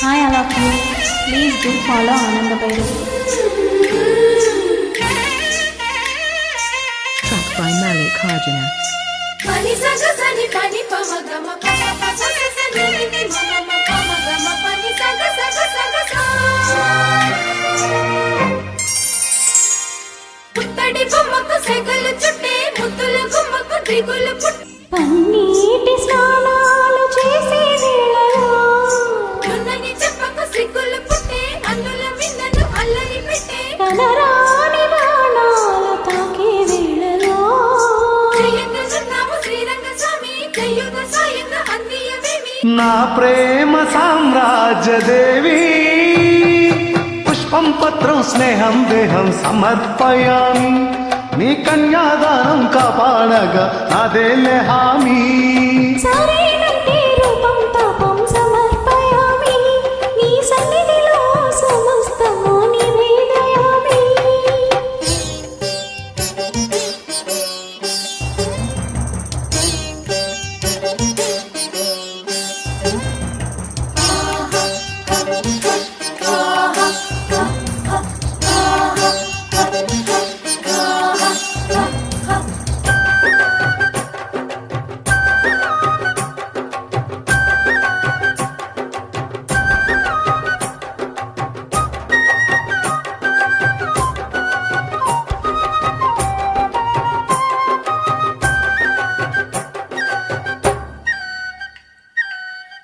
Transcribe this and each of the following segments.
Hi all of you. Please do follow Ananda Bhairavi. Track by Malik Karjana. Pani saga sani pani pama gama pama pama sa sa ni ni mama pama gama pani saga saga saga sa. పుట్టడి బొమ్మకు సెగలు చుట్టే ముద్దుల గుమ్మకు దిగులు పుట్ట పన్నీటి స్నానాలు చేసే వేళలో దున్నని చెప్పకు సిగ్గులు పుట్టే అన్నుల మిన్నను అల్లరి పెట్టే కనరాని బాణాలు తాకే వేళలో జయంగన్నాము శ్రీరంగ స్వామి జయుగ సాయంగ అందియవేమి నా ప్రేమ సామ్రాజ్య దేవి పుష్పం పత్రం స్నేహం దేహం సమర్పయామి నీ కన్యాదానం కాపాడగా నాదేలే హామీ సరైనంటే రూపం తాపం సమర్పయామి నీ సన్నిధిలో సమస్తము నివేదయామి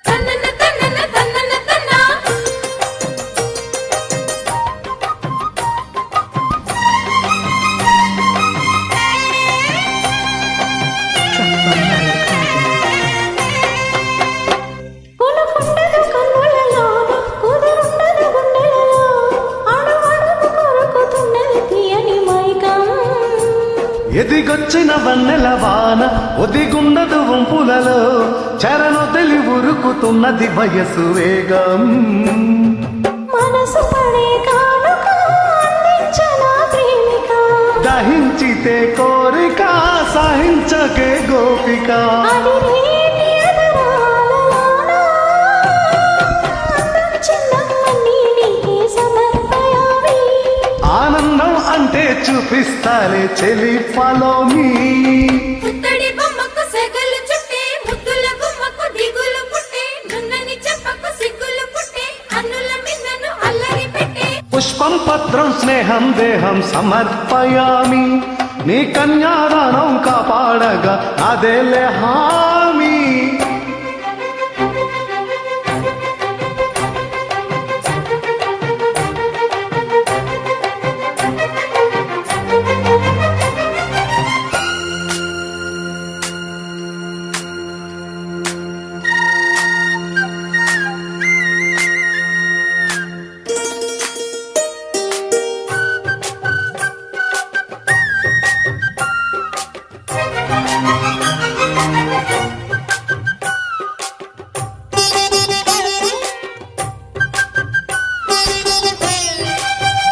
తన్నన తన్నన తన్నన తన్నా Track by Malik Karjana. కొనుకుండదు కన్నులలోన కుదురుండదు గుండెలలో అణువణువు కొరుకుతున్నది తీయని మైకం ఎదిగొచ్చిన వన్నెల వాన ఒదిగుండదు వంపులలో చరణొదలి ఉరుకుతున్నది వయసు వేగం మనసు పడే కానుక అందించనా ప్రేమిక దహించితే కోరిక సహించకే గోపిక అది రేటి ఎదరాలలోన చిన్నమ్మని నీకే సమర్పయామి ఆనందం అంటే చూపిస్తాలే చెలి ఫలోమి పుత్తడి బొమ్మకు సెగలు చుట్టే ముద్దుల గుమ్మకు దిగులు పుట్టే నున్నని చెప్పకు సిగ్గులు పుట్టే అన్నుల మిన్నను అల్లరి పెట్టే పుష్పం పత్రం స్నేహం దేహం సమర్పయామి నీ కన్యాదానం కాపాడగా అదేలే హామీ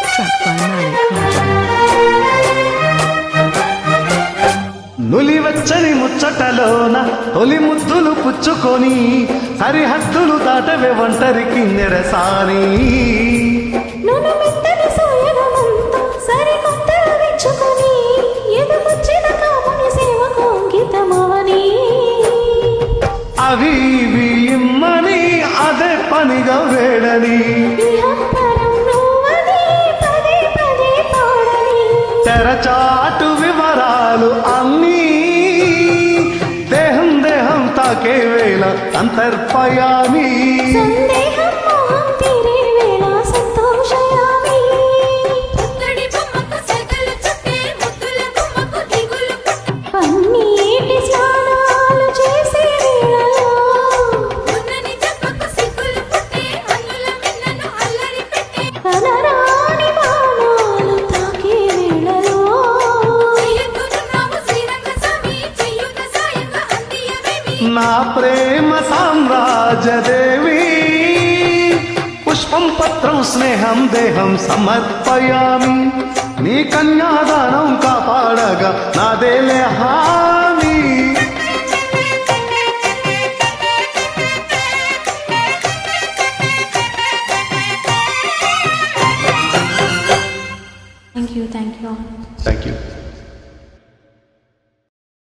Track by Malik Karjana. నులివెచ్చని ముచ్చటలోన తొలి ముద్దులు పుచ్చుకొని సరిహద్దులు దాటవే ఒంటరికి నెరసాని నును మెత్తని సోయగమంతా సరికొత్తగా విచ్చుకొని ఎదుకొచ్చిన కాముని సేవకు అంకితమవని అవి ఇవి ఇమ్మని అదే పనిగా వేడని ఇహపరం నువ్వని పదే పదే పాడని తెరచాటు వివరాలు అన్నీ దేహం దేహం తాకే వేళ అంతర్పయామి సందేహం మోహం తీరే వేళ సంతోషయామి పుత్తడి బొమ్మకు సెగలు చుట్టే ముద్దుల గుమ్మకు దిగులు పుట్టే పన్నీటి స్నానాలు చేసే వేళలో నున్నని చెప్పకు సిగ్గులు పుట్టే అన్నుల మిన్నను అల్లరి పెట్టే కనరాని బాణాలు తాకే వేళలో జయంగన్నాము శ్రీరంగ స్వామి జయుగ సాయంగ అందియవేమి నా ప్రేమ సామ్రాజ్య దేవి పుష్పం పత్రం స్నేహం దేహం సమర్పయామి నీ కన్యాదానం కాపాడగా నాదేలే హామీ thank you all. Thank you.